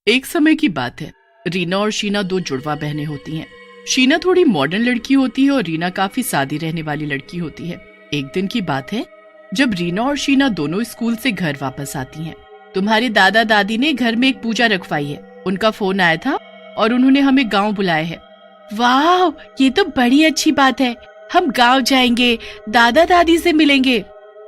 एक समय की बात है। रीना और शीना दो जुड़वा बहनें होती हैं। शीना थोड़ी मॉडर्न लड़की होती है और रीना काफी सादी रहने वाली लड़की होती है। एक दिन की बात है जब रीना और शीना दोनों स्कूल से घर वापस आती हैं। तुम्हारे दादा दादी ने घर में एक पूजा रखवाई है, उनका फोन आया था और उन्होंने हमें गांव बुलाया है। वाह, ये तो बड़ी अच्छी बात है। हम गांव जाएंगे, दादा दादी से मिलेंगे।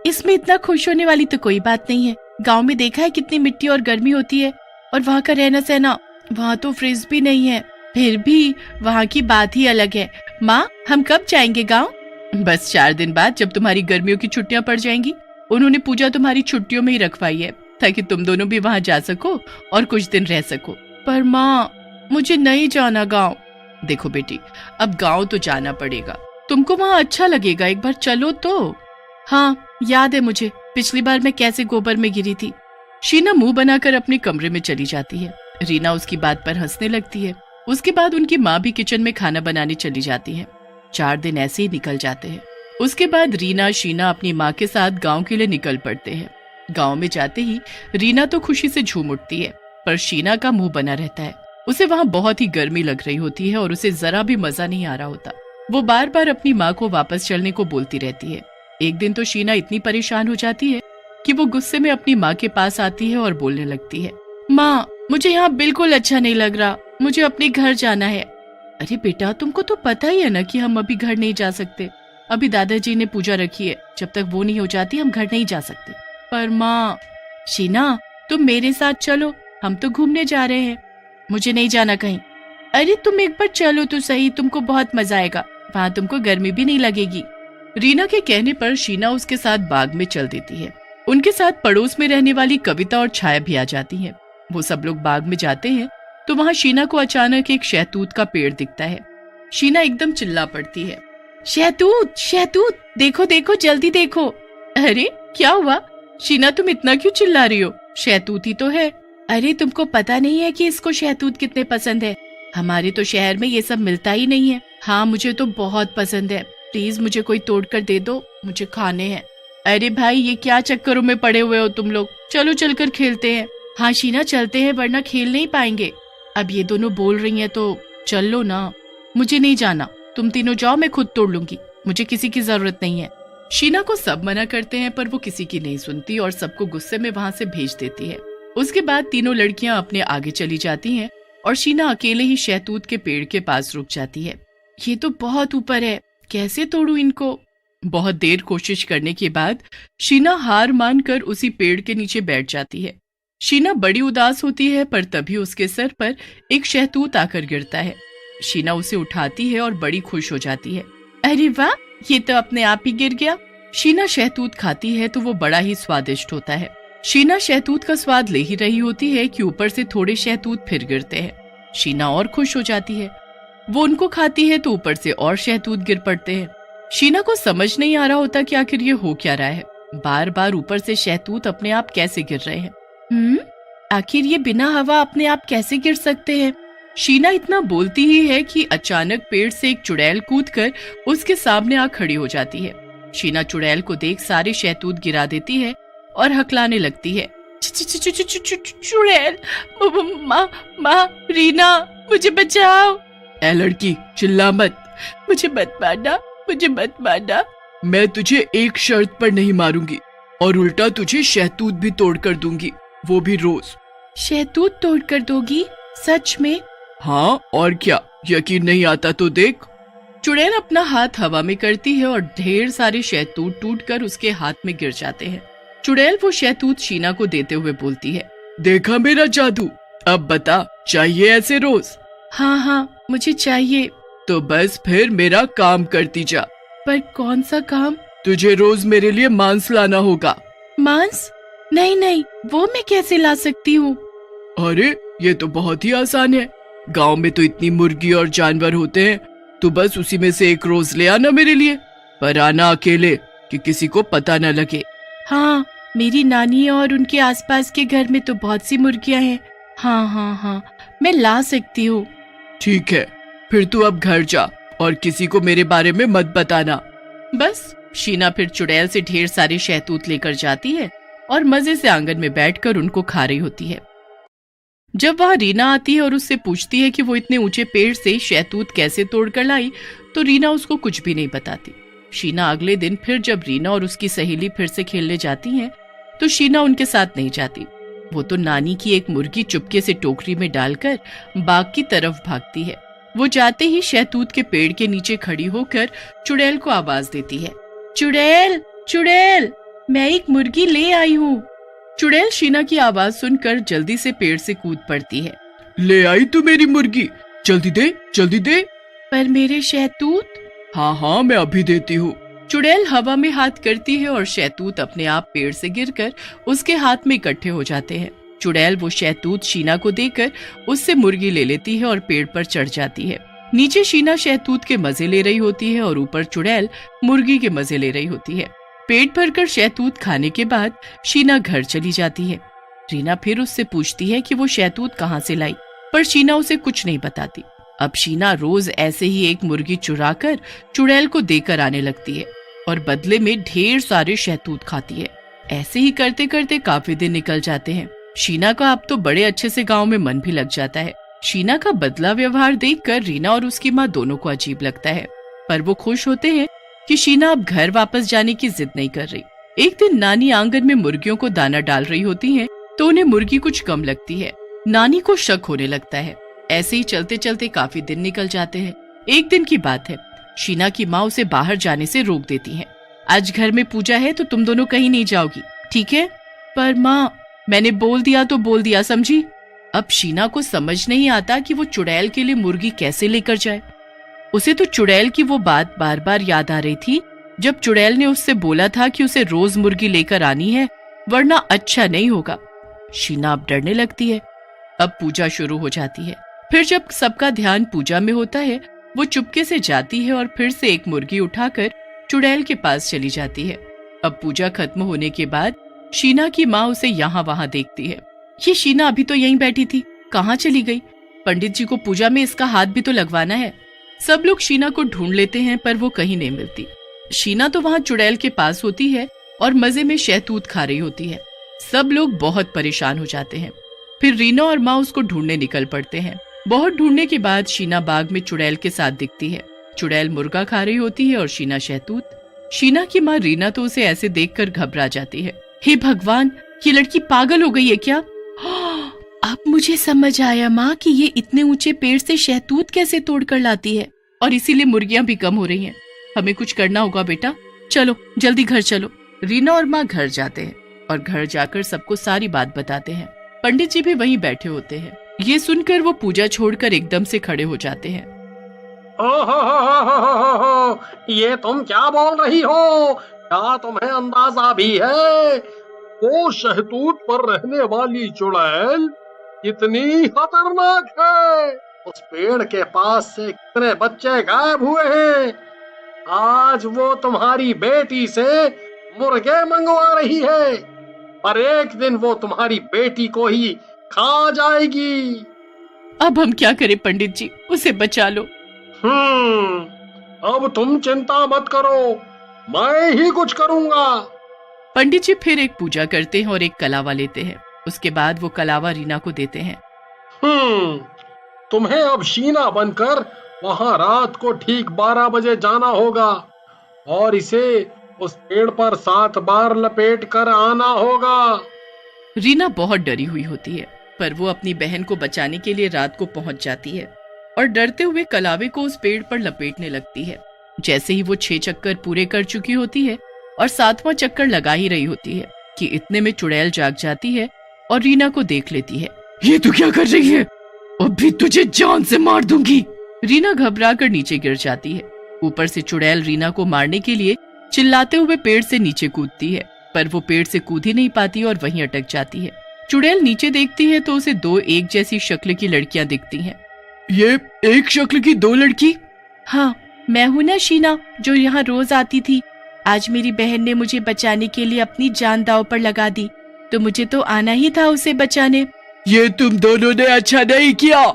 इसमें इतना खुश होने वाली तो कोई बात नहीं है। गांव में देखा है कितनी मिट्टी और गर्मी होती है, और वहाँ का रहना सहना, वहाँ तो फ्रिज भी नहीं है, फिर भी वहाँ की बात ही अलग है। माँ, हम कब जाएंगे गांव? बस 4 दिन बाद, जब तुम्हारी गर्मियों की छुट्टियां पड़ जाएंगी। उन्होंने पूजा तुम्हारी छुट्टियों में ही रखवाई है ताकि तुम दोनों भी वहाँ जा सको और कुछ दिन रह सको। पर माँ, मुझे नहीं जाना गाँव। देखो बेटी, अब गाँव तो जाना पड़ेगा, तुमको वहाँ अच्छा लगेगा, एक बार चलो तो। हाँ, याद है मुझे, पिछली बार मैं कैसे गोबर में गिरी थी। शीना मुंह बनाकर अपने कमरे में चली जाती है। रीना उसकी बात पर हंसने लगती है। उसके बाद उनकी माँ भी किचन में खाना बनाने चली जाती है। 4 दिन ऐसे ही निकल जाते हैं। उसके बाद रीना शीना अपनी माँ के साथ गांव के लिए निकल पड़ते हैं। गांव में जाते ही रीना तो खुशी से झूम उठती है, पर शीना का मुंह बना रहता है। उसे वहाँ बहुत ही गर्मी लग रही होती है और उसे जरा भी मजा नहीं आ रहा होता। वो बार बार अपनी माँ को वापस चलने को बोलती रहती है। एक दिन तो शीना इतनी परेशान हो जाती है कि वो गुस्से में अपनी माँ के पास आती है और बोलने लगती है, माँ, मुझे यहाँ बिल्कुल अच्छा नहीं लग रहा, मुझे अपने घर जाना है। अरे बेटा, तुमको तो पता ही है ना कि हम अभी घर नहीं जा सकते। अभी दादाजी ने पूजा रखी है, जब तक वो नहीं हो जाती हम घर नहीं जा सकते। पर माँ। शीना, तुम मेरे साथ चलो, हम तो घूमने जा रहे हैं। मुझे नहीं जाना कहीं। अरे तुम एक बार चलो तो सही, तुमको बहुत मजा आएगा, वहाँ तुमको गर्मी भी नहीं लगेगी। रीना के कहने पर शीना उसके साथ बाग में चल देती है। उनके साथ पड़ोस में रहने वाली कविता और छाया भी आ जाती हैं। वो सब लोग बाग में जाते हैं तो वहाँ शीना को अचानक एक शहतूत का पेड़ दिखता है। शीना एकदम चिल्ला पड़ती है, शहतूत, शहतूत, देखो देखो, जल्दी देखो। अरे क्या हुआ शीना, तुम इतना क्यों चिल्ला रही हो? शहतूत ही तो है। अरे तुमको पता नहीं है कि इसको शहतूत कितने पसंद है? हमारे तो शहर में ये सब मिलता ही नहीं है। हाँ, मुझे तो बहुत पसंद है, प्लीज मुझे कोई तोड़ कर दे दो, मुझे खाने हैं। अरे भाई, ये क्या चक्करों में पड़े हुए हो तुम लोग, चलो चलकर खेलते हैं। हाँ शीना, चलते हैं, वरना खेल नहीं पाएंगे। अब ये दोनों बोल रही हैं तो चल लो ना। मुझे नहीं जाना, तुम तीनों जाओ, मैं खुद तोड़ लूंगी, मुझे किसी की जरूरत नहीं है। शीना को सब मना करते हैं पर वो किसी की नहीं सुनती और सबको गुस्से में वहाँ से भेज देती है। उसके बाद तीनों लड़कियां अपने आगे चली जाती हैं और शीना अकेले ही शहतूत के पेड़ के पास रुक जाती है। ये तो बहुत ऊपर है, कैसे तोड़ूं इनको? बहुत देर कोशिश करने के बाद शीना हार मानकर उसी पेड़ के नीचे बैठ जाती है। शीना बड़ी उदास होती है पर तभी उसके सर पर एक शहतूत आकर गिरता है। शीना उसे उठाती है और बड़ी खुश हो जाती है। अरे वाह, ये तो अपने आप ही गिर गया। शीना शहतूत खाती है तो वो बड़ा ही स्वादिष्ट होता है। शीना शहतूत का स्वाद ले ही रही होती है कि ऊपर से थोड़े शहतूत फिर गिरते हैं। शीना और खुश हो जाती है। वो उनको खाती है तो ऊपर से और शहतूत गिर पड़ते हैं। शीना को समझ नहीं आ रहा होता कि आखिर ये हो क्या रहा है। बार बार ऊपर से शहतूत अपने आप कैसे गिर रहे हैं। आखिर ये बिना हवा अपने आप कैसे गिर सकते हैं? शीना इतना बोलती ही है कि अचानक पेड़ से एक चुड़ैल कूदकर उसके सामने आ खड़ी हो जाती है। शीना चुड़ैल को देख सारे शहतूत गिरा देती है और हकलाने लगती है। चुड़ैल, माँ, रीना, मुझे बचाओ। ए लड़की, चिल्ला मत, मुझे मत मारना, मुझे मत मारना। मैं तुझे एक शर्त पर नहीं मारूंगी और उल्टा तुझे शहतूत भी तोड़ कर दूंगी, वो भी रोज। शहतूत तोड़ कर दोगी? सच में? हाँ, और क्या, यकीन नहीं आता तो देख। चुड़ैल अपना हाथ हवा में करती है और ढेर सारे शहतूत टूटकर उसके हाथ में गिर जाते हैं। चुड़ैल वो शहतूत शीना को देते हुए बोलती है, देखा मेरा जादू, अब बता, चाहिए ऐसे रोज? हाँ, मुझे चाहिए। तो बस फिर मेरा काम करती जा। पर कौन सा काम? तुझे रोज मेरे लिए मांस लाना होगा। मांस? नहीं, वो मैं कैसे ला सकती हूँ? अरे ये तो बहुत ही आसान है, गांव में तो इतनी मुर्गी और जानवर होते हैं, तो बस उसी में से एक रोज ले आना मेरे लिए, पर आना अकेले, कि किसी को पता न लगे। हाँ, मेरी नानी और उनके आसपास के घर में तो बहुत सी मुर्गियाँ हैं। हाँ, मैं ला सकती हूँ। ठीक है, फिर तू अब घर जा और किसी को मेरे बारे में मत बताना। बस शीना फिर चुड़ैल से ढेर सारे शहतूत लेकर जाती है और मजे से आंगन में बैठकर उनको खा रही होती है। जब वहाँ रीना आती है और उससे पूछती है कि वो इतने ऊंचे पेड़ से शहतूत कैसे तोड़कर लाई, तो रीना उसको कुछ भी नहीं बताती। शीना अगले दिन फिर जब रीना और उसकी सहेली फिर से खेलने जाती हैं, तो शीना उनके साथ नहीं जाती। वो तो नानी की एक मुर्गी चुपके से टोकरी में डालकर बाग की तरफ भागती है। वो जाते ही शहतूत के पेड़ के नीचे खड़ी होकर चुड़ैल को आवाज देती है, चुड़ैल चुड़ैल, मैं एक मुर्गी ले आई हूँ। चुड़ैल शीना की आवाज सुनकर जल्दी से पेड़ से कूद पड़ती है। ले आई तू मेरी मुर्गी, जल्दी दे जल्दी दे। पर मेरे शहतूत? हाँ हाँ मैं अभी देती हूँ। चुड़ैल हवा में हाथ करती है और शहतूत अपने आप पेड़ से गिरकर उसके हाथ में इकट्ठे हो जाते हैं। चुड़ैल वो शहतूत शीना को देकर उससे मुर्गी ले लेती है और पेड़ पर चढ़ जाती है। नीचे शीना शहतूत के मजे ले रही होती है और ऊपर चुड़ैल मुर्गी के मजे ले रही होती है। पेट भरकर शहतूत खाने के बाद शीना घर चली जाती है। रीना फिर उससे पूछती है कि वो शहतूत कहाँ से लाई, पर शीना उसे कुछ नहीं बताती। अब शीना रोज ऐसे ही एक मुर्गी चुराकर चुड़ैल को देकर आने लगती है और बदले में ढेर सारे शहतूत खाती है। ऐसे ही करते करते काफी दिन निकल जाते हैं। शीना का अब तो बड़े अच्छे से गांव में मन भी लग जाता है। शीना का बदला व्यवहार देखकर रीना और उसकी माँ दोनों को अजीब लगता है, पर वो खुश होते हैं कि शीना अब घर वापस जाने की जिद नहीं कर रही। एक दिन नानी आंगन में मुर्गियों को दाना डाल रही होती हैं, तो उन्हें मुर्गी कुछ कम लगती है। नानी को शक होने लगता है। ऐसे ही चलते चलते काफी दिन निकल जाते हैं। एक दिन की बात है, शीना की माँ उसे बाहर जाने से रोक देती है। आज घर में पूजा है तो तुम दोनों कहीं नहीं जाओगी, ठीक है? पर माँ, मैंने बोल दिया तो बोल दिया, समझी? अब शीना को समझ नहीं आता कि वो चुड़ैल के लिए मुर्गी कैसे लेकर जाए। उसे तो चुड़ैल की वो बात बार बार याद आ रही थी जब चुड़ैल ने उससे बोला था कि उसे रोज मुर्गी लेकर आनी है, वरना अच्छा नहीं होगा। शीना अब डरने लगती है। अब पूजा शुरू हो जाती है। फिर जब सबका ध्यान पूजा में होता है, वो चुपके से जाती है और फिर से एक मुर्गी उठाकर चुड़ैल के पास चली जाती है। अब पूजा खत्म होने के बाद शीना की माँ उसे यहाँ वहाँ देखती है। ये शीना अभी तो यहीं बैठी थी, कहाँ चली गई? पंडित जी को पूजा में इसका हाथ भी तो लगवाना है। सब लोग शीना को ढूंढ लेते हैं, पर वो कहीं नहीं मिलती। शीना तो वहाँ चुड़ैल के पास होती है और मजे में शहतूत खा रही होती है। सब लोग बहुत परेशान हो जाते हैं। फिर रीना और माँ उसको ढूंढने निकल पड़ते हैं। बहुत ढूंढने के बाद शीना बाग में चुड़ैल के साथ दिखती है। चुड़ैल मुर्गा खा रही होती है और शीना शहतूत। शीना की माँ रीना तो उसे ऐसे देखकर घबरा जाती है। हे भगवान, ये लड़की पागल हो गई है क्या? अब मुझे समझ आया माँ कि ये इतने ऊंचे पेड़ से शहतूत कैसे तोड़कर लाती है और इसीलिए मुर्गियां भी कम हो रही हैं। हमें कुछ करना होगा बेटा, चलो जल्दी घर चलो। रीना और माँ घर जाते हैं और घर जाकर सबको सारी बात बताते हैं। पंडित जी भी वहीं बैठे होते हैं। ये सुनकर वो पूजा छोड़कर एकदम से खड़े हो जाते हैं। ओहो, ये तुम क्या बोल रही हो? क्या तुम्हें अंदाजा भी है वो शहतूत पर रहने वाली चुड़ैल कितनी खतरनाक है? उस पेड़ के पास से कितने बच्चे गायब हुए हैं। आज वो तुम्हारी बेटी से मुर्गे मंगवा रही है, पर एक दिन वो तुम्हारी बेटी को ही खा जाएगी। अब हम क्या करें पंडित जी, उसे बचा लो। अब तुम चिंता मत करो, मैं ही कुछ करूंगा। पंडित जी फिर एक पूजा करते हैं और एक कलावा लेते हैं। उसके बाद वो कलावा रीना को देते हैं। तुम्हें अब शीना बनकर वहां रात को ठीक 12 बजे जाना होगा और इसे उस पेड़ पर 7 बार लपेट कर आना होगा। रीना बहुत डरी हुई होती है, पर वो अपनी बहन को बचाने के लिए रात को पहुंच जाती है और डरते हुए कलावे को उस पेड़ पर लपेटने लगती है। जैसे ही वो 6 चक्कर पूरे कर चुकी होती है और 7वां चक्कर लगा ही रही होती है कि इतने में चुड़ैल जाग जाती है और रीना को देख लेती है। ये तू क्या कर रही है? अभी तुझे जान से मार दूंगी। रीना घबरा कर नीचे गिर जाती है। ऊपर से चुड़ैल रीना को मारने के लिए चिल्लाते हुए पेड़ से नीचे कूदती है, पर वो पेड़ से कूद ही नहीं पाती और वहीं अटक जाती है। चुड़ैल नीचे देखती है तो उसे 2 एक जैसी शक्ल की लड़कियां दिखती हैं। ये एक शक्ल की 2 लड़की? हाँ, मैं हूँ ना शीना, जो यहाँ रोज आती थी। आज मेरी बहन ने मुझे बचाने के लिए अपनी जान दांव पर लगा दी, तो मुझे तो आना ही था उसे बचाने। ये तुम दोनों ने अच्छा नहीं किया,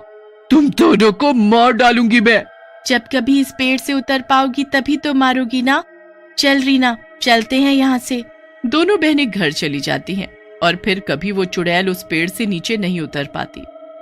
तुम दोनों को मार डालूंगी मैं। जब कभी इस पेड़ से उतर पाओगी तभी तो मारोगी ना। चल रीना, चलते हैं यहाँ से। दोनों बहनें घर चली जाती हैं और फिर कभी वो चुड़ैल उस पेड़ से नीचे नहीं उतर पाती।